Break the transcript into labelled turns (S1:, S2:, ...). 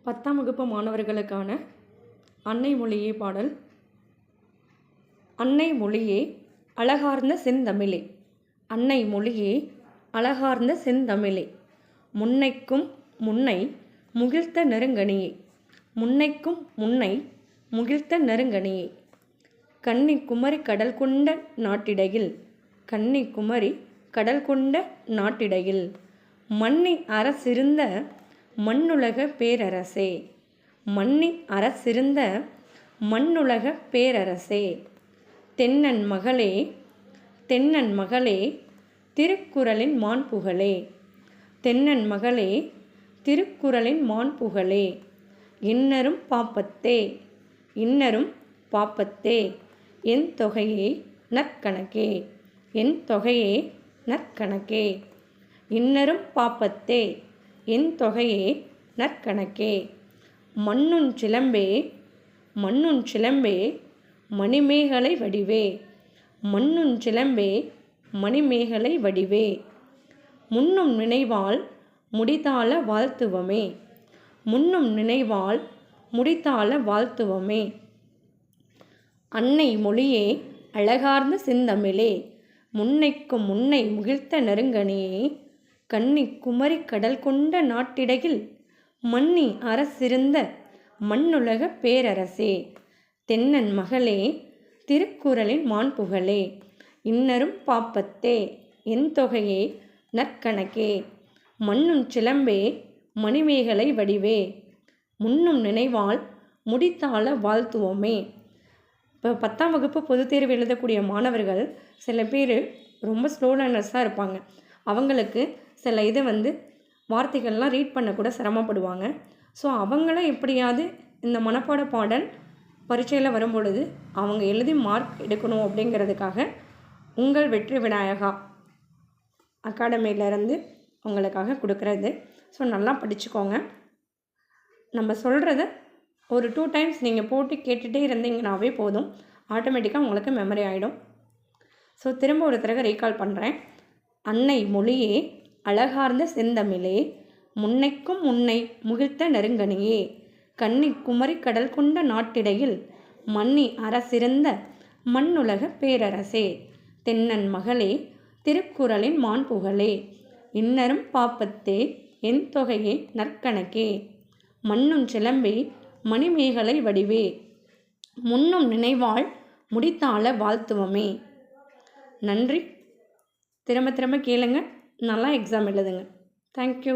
S1: 10ஆம் வகுப்பு மாணவர்களுக்கான அன்னை மொழியே பாடல். அன்னை மொழியே அழகார்ந்த செந்தமிழே, அன்னை மொழியே அழகார்ந்த செந்தமிழே, முன்னைக்கும் முன்னை முகிழ்த்த நெருங்கனியே, முன்னைக்கும் முன்னை முகிழ்த்த நெருங்கனியே, கன்னி குமரி கடல் கொண்ட நாட்டிடையில், கன்னி குமரி கடல் கொண்ட நாட்டிடையில், மன்னி அரசிருந்த மண்ணுலக பேரரசே, மன்னி அரசிருந்த மண்ணுலக பேரரசே, தென்னன் மகளே, தென்னன் மகளே, திருக்குறளின் மாண்புகளே, தென்னன் மகளே, திருக்குறளின் மாண்புகளே, இன்னரும் பாப்பத்தே, இன்னரும் பாப்பத்தே, என் தொகையே நற்கணக்கே, என் தொகையே நற்கணக்கே, இன்னரும் பாப்பத்தே, என் தொகையே நற்கணக்கே, மண்ணுன் சிலம்பே, மண்ணுன் சிலம்பே, மணிமேகலை வடிவே, மண்ணுன் சிலம்பே, மணிமேகலை வடிவே, முன்னும் நினைவால் முடித்தாள வாழ்த்துவமே, முன்னும் நினைவால் முடித்தாள வாழ்த்துவமே, அன்னை மொழியே அழகார்ந்த செந்தமிழே, முன்னைக்கும் முன்னை முகிழ்த்த நெருங்கனியே, கன்னி குமரி கடல் கொண்ட நாட்டிடையில், மன்னி அரசிருந்த மண்ணுலக பேரரசே, தென்னன் மகளே, திருக்குறளின் மாண்புகளே, இன்னரும் பாப்பத்தே, என் தொகையே நற்கணக்கே, மண்ணுன் சிலம்பே, மணிமேகலை வடிவே, முன்னும் நினைவால் முடித்தாள வாழ்த்துவோமே. இப்போ 10ஆம் வகுப்பு பொதுத் தேர்வு எழுதக்கூடிய மாணவர்கள் சில பேர் ரொம்ப ஸ்லோ லேர்னர்ஸாக இருப்பாங்க. அவங்களுக்கு சில இதை வார்த்தைகள்லாம் ரீட் பண்ணக்கூட சிரமப்படுவாங்க. ஸோ அவங்கள எப்படியாவது இந்த மனப்பாட பாடல் பரீட்சையில் வரும்பொழுது அவங்க எழுதி மார்க் எடுக்கணும் அப்படிங்கிறதுக்காக உங்கள் வெற்றி விநாயகா அகாடமியிலேருந்து உங்களுக்காக கொடுக்குறது. ஸோ நல்லா படிச்சுக்கோங்க. நம்ம சொல்கிறத ஒரு 2 டைம்ஸ் நீங்கள் போட்டு கேட்டுகிட்டே இருந்தீங்கன்னாவே போதும், ஆட்டோமேட்டிக்காக உங்களுக்கு மெமரி ஆகிடும். ஸோ திரும்ப ஒரு தடவை ரீகால் பண்ணுறேன். அன்னை மொழியே அழகார்ந்த செந்தமிழே, முன்னைக்கும் முன்னை முகிழ்த்த நெருங்கனியே, கன்னி குமரி கடல் கொண்ட நாட்டிடையில், மன்னி அரசிருந்த மண்ணுலக பேரரசே, தென்னன் மகளே, திருக்குறளின் மாண்புகளே, இன்னரும் பாப்பத்தே, என் தொகையே நற்கணக்கே, மண்ணுன் சிலம்பே, மணிமேகலை வடிவே, முன்னும் நினைவால் முடித்தாள வாழ்த்துவமே. நன்றி. திரும்ப திரும்ப கேளுங்க, நல்லா எக்ஸாம் எழுதுங்க. தேங்க்யூ.